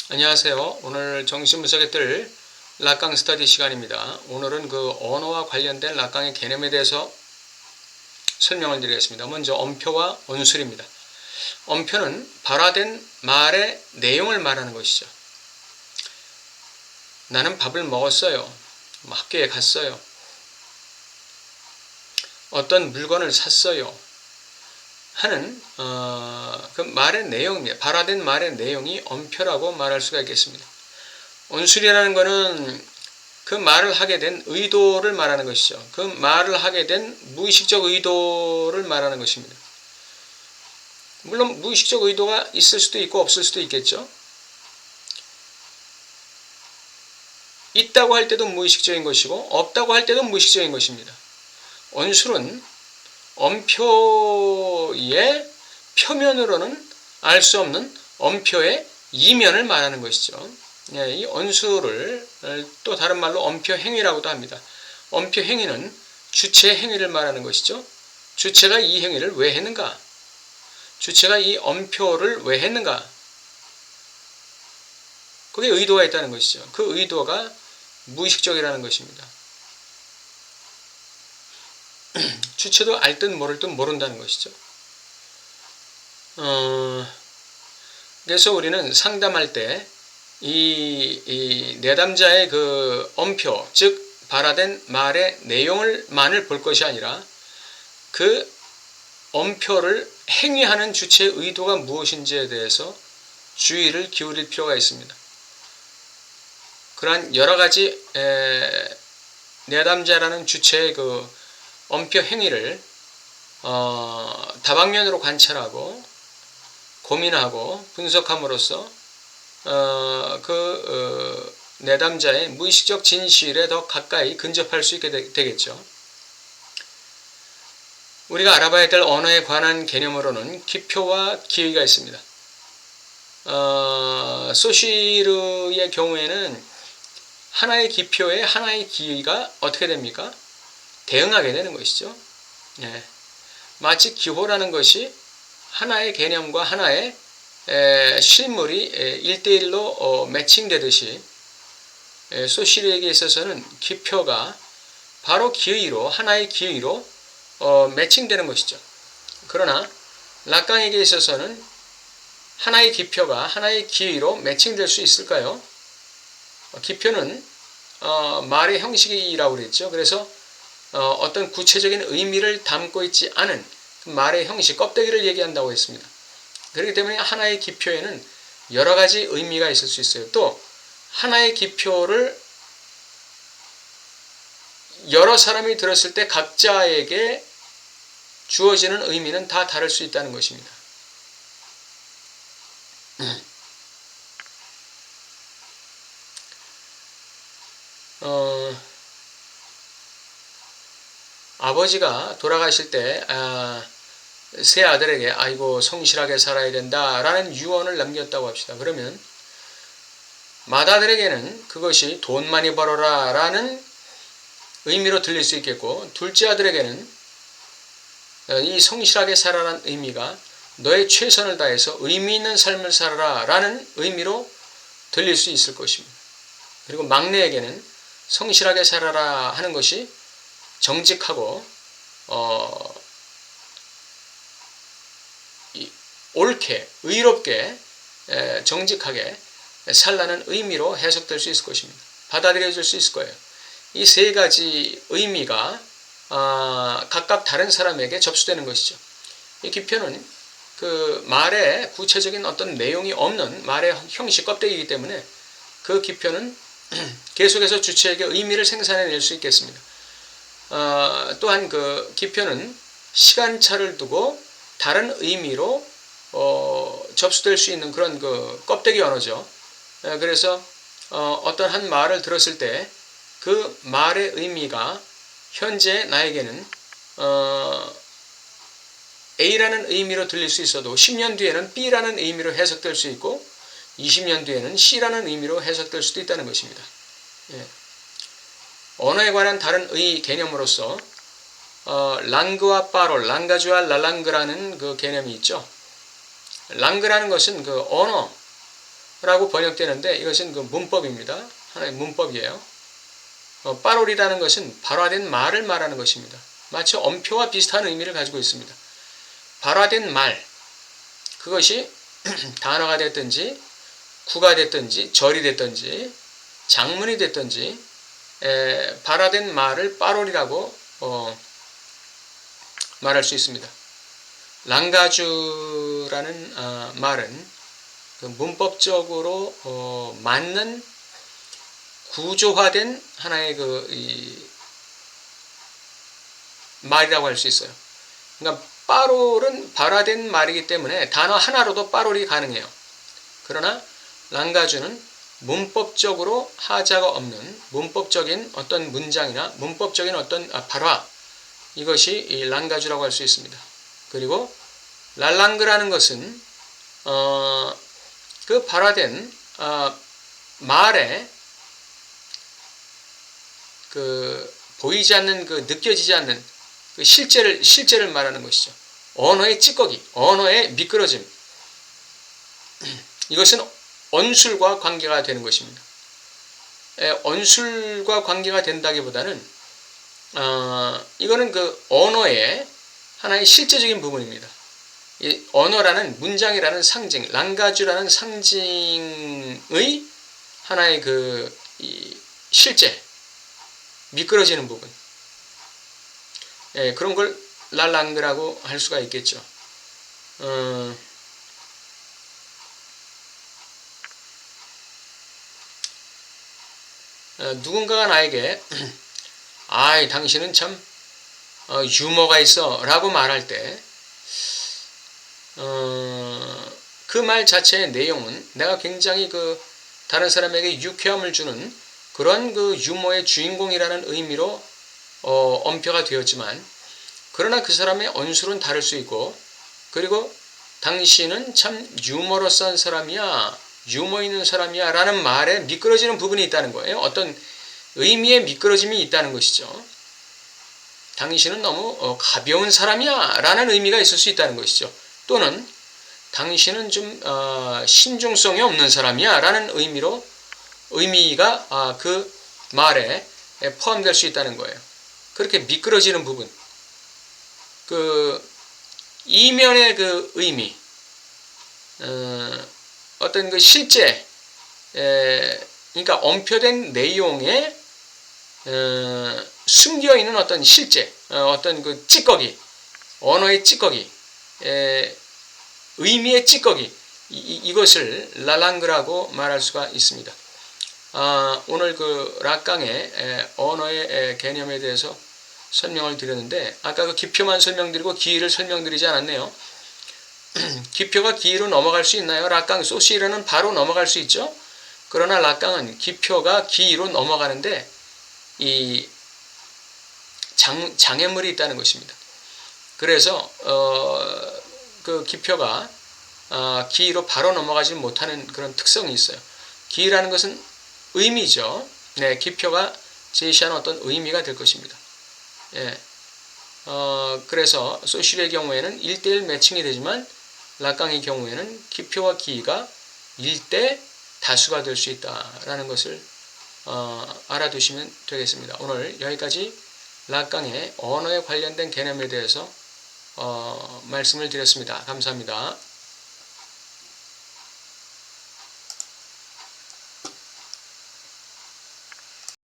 안녕하세요. 오늘 정신분석에 뜰 락강 스터디 시간입니다. 오늘은 그 언어와 관련된 락강의 개념에 대해서 설명을 드리겠습니다. 먼저 언표와 언술입니다. 언표는 발화된 말의 내용을 말하는 것이죠. 나는 밥을 먹었어요. 학교에 갔어요. 어떤 물건을 샀어요. 하는 그 말의 내용입니다. 발화된 말의 내용이 언표라고 말할 수가 있겠습니다. 언술이라는 것은 그 말을 하게 된 의도를 말하는 것이죠. 그 말을 하게 된 무의식적 의도를 말하는 것입니다. 물론 무의식적 의도가 있을 수도 있고 없을 수도 있겠죠. 있다고 할 때도 무의식적인 것이고 없다고 할 때도 무의식적인 것입니다. 언술은 언표의 표면으로는 알 수 없는 언표의 이면을 말하는 것이죠. 이 언술을 또 다른 말로 언표 행위라고도 합니다. 언표 행위는 주체의 행위를 말하는 것이죠. 주체가 이 행위를 왜 했는가? 주체가 이 언표를 왜 했는가? 거기에 의도가 있다는 것이죠. 그 의도가 무의식적이라는 것입니다. 주체도 알 듯 모를 듯 모른다는 것이죠. 그래서 우리는 상담할 때 이 내담자의 그 언표, 즉 발화된 말의 내용을만을 볼 것이 아니라 그 언표를 행위하는 주체의 의도가 무엇인지에 대해서 주의를 기울일 필요가 있습니다. 그러한 여러 가지 내담자라는 주체의 그 언표 행위를 다방면으로 관찰하고 고민하고 분석함으로써 내담자의 무의식적 진실에 더 가까이 근접할 수 있게 되겠죠. 우리가 알아봐야 될 언어에 관한 개념으로는 기표와 기의가 있습니다. 소시르의 경우에는 하나의 기표에 하나의 기의가 어떻게 됩니까? 대응하게 되는 것이죠. 마치 기호라는 것이 하나의 개념과 하나의 실물이 1대1로 매칭되듯이 소시르에게 있어서는 기표가 바로 기의로, 하나의 기의로 매칭되는 것이죠. 그러나 락강에게 있어서는 하나의 기표가 하나의 기의로 매칭될 수 있을까요? 기표는 말의 형식이라고 그랬죠. 그래서 어떤 구체적인 의미를 담고 있지 않은 말의 형식, 껍데기를 얘기한다고 했습니다. 그렇기 때문에 하나의 기표에는 여러 가지 의미가 있을 수 있어요. 또 하나의 기표를 여러 사람이 들었을 때 각자에게 주어지는 의미는 다 다를 수 있다는 것입니다. 아버지가 돌아가실 때 세 아들에게 아이고 성실하게 살아야 된다라는 유언을 남겼다고 합시다. 그러면 맏아들에게는 그것이 돈 많이 벌어라 라는 의미로 들릴 수 있겠고, 둘째 아들에게는 이 성실하게 살아라는 의미가 너의 최선을 다해서 의미 있는 삶을 살아라 라는 의미로 들릴 수 있을 것입니다. 그리고 막내에게는 성실하게 살아라 하는 것이 정직하고 옳게, 의롭게, 정직하게 살라는 의미로 해석될 수 있을 것입니다. 받아들여질 수 있을 거예요. 이 세 가지 의미가 각각 다른 사람에게 접수되는 것이죠. 이 기표는 그 말에 구체적인 어떤 내용이 없는 말의 형식 껍데기이기 때문에 그 기표는 계속해서 주체에게 의미를 생산해낼 수 있겠습니다. 또한 그 기표는 시간차를 두고 다른 의미로 접수될 수 있는 그런 그 껍데기 언어죠. 그래서 어떤 한 말을 들었을 때 그 말의 의미가 현재 나에게는 A라는 의미로 들릴 수 있어도 10년 뒤에는 B라는 의미로 해석될 수 있고 20년 뒤에는 C라는 의미로 해석될 수도 있다는 것입니다. 언어에 관한 다른 개념으로서 랑그와 파롤, 랑가주와 랄랑그라는 그 개념이 있죠. 랑그라는 것은 그 언어, 라고 번역되는데 이것은 그 문법입니다. 하나의 문법이에요. 빠롤이라는 것은 발화된 말을 말하는 것입니다. 마치 엄표와 비슷한 의미를 가지고 있습니다. 발화된 말, 그것이 단어가 됐든지 구가 됐든지 절이 됐든지 장문이 됐든지 발화된 말을 빠롤이라고 말할 수 있습니다. 랑가주라는 말은 그 문법적으로 맞는 구조화된 하나의 말이라고 할 수 있어요. 그러니까 빠롤은 발화된 말이기 때문에 단어 하나로도 빠롤이 가능해요. 그러나 랑가주는 문법적으로 하자가 없는 문법적인 어떤 문장이나 문법적인 어떤 발화, 이것이 이 랑가주라고 할 수 있습니다. 그리고 랄랑그라는 것은 그 발화된 말에 그 보이지 않는, 그 느껴지지 않는 그 실제를 말하는 것이죠. 언어의 찌꺼기, 언어의 미끄러짐, 이것은 언술과 관계가 되는 것입니다. 언술과 관계가 된다기보다는 이거는 그 언어의 하나의 실제적인 부분입니다. 이 언어라는 문장이라는 상징, 랑가주라는 상징의 하나의 이 실제, 미끄러지는 부분, 그런 걸 랄랑그라고 할 수가 있겠죠. 누군가가 나에게 아이 당신은 참 유머가 있어 라고 말할 때 그 말 자체의 내용은 내가 굉장히 다른 사람에게 유쾌함을 주는 그런 그 유머의 주인공이라는 의미로 언표가 되었지만, 그러나 그 사람의 언술은 다를 수 있고, 그리고 당신은 참 유머러스한 사람이야, 유머 있는 사람이야 라는 말에 미끄러지는 부분이 있다는 거예요. 어떤 의미의 미끄러짐이 있다는 것이죠. 당신은 너무 가벼운 사람이야 라는 의미가 있을 수 있다는 것이죠. 또는 당신은 좀 신중성이 없는 사람이야 라는 의미가 그 말에 포함될 수 있다는 거예요. 그렇게 미끄러지는 부분, 그 이면의 그 의미, 어떤 그 실제, 그러니까 언표된 내용에 숨겨 있는 어떤 실제, 어떤 그 찌꺼기, 언어의 찌꺼기, 의미의 찌꺼기, 이것을 랄랑그라고 말할 수가 있습니다. 오늘 그 락강의 언어의 개념에 대해서 설명을 드렸는데, 아까 그 기표만 설명드리고 기의를 설명드리지 않았네요. 기표가 기의로 넘어갈 수 있나요? 락강 소시라는 바로 넘어갈 수 있죠. 그러나 락강은 기표가 기의로 넘어가는데 이 장애물이 있다는 것입니다. 그래서 그 기표가 기의로 바로 넘어가지 못하는 그런 특성이 있어요. 기의라는 것은 의미죠. 네, 기표가 제시하는 어떤 의미가 될 것입니다. 예. 그래서 소실의 경우에는 1:1 매칭이 되지만 락강의 경우에는 기표와 기의가 1대 다수가 될 수 있다라는 것을 알아두시면 되겠습니다. 오늘 여기까지 락강의 언어에 관련된 개념에 대해서 말씀을 드렸습니다. 감사합니다.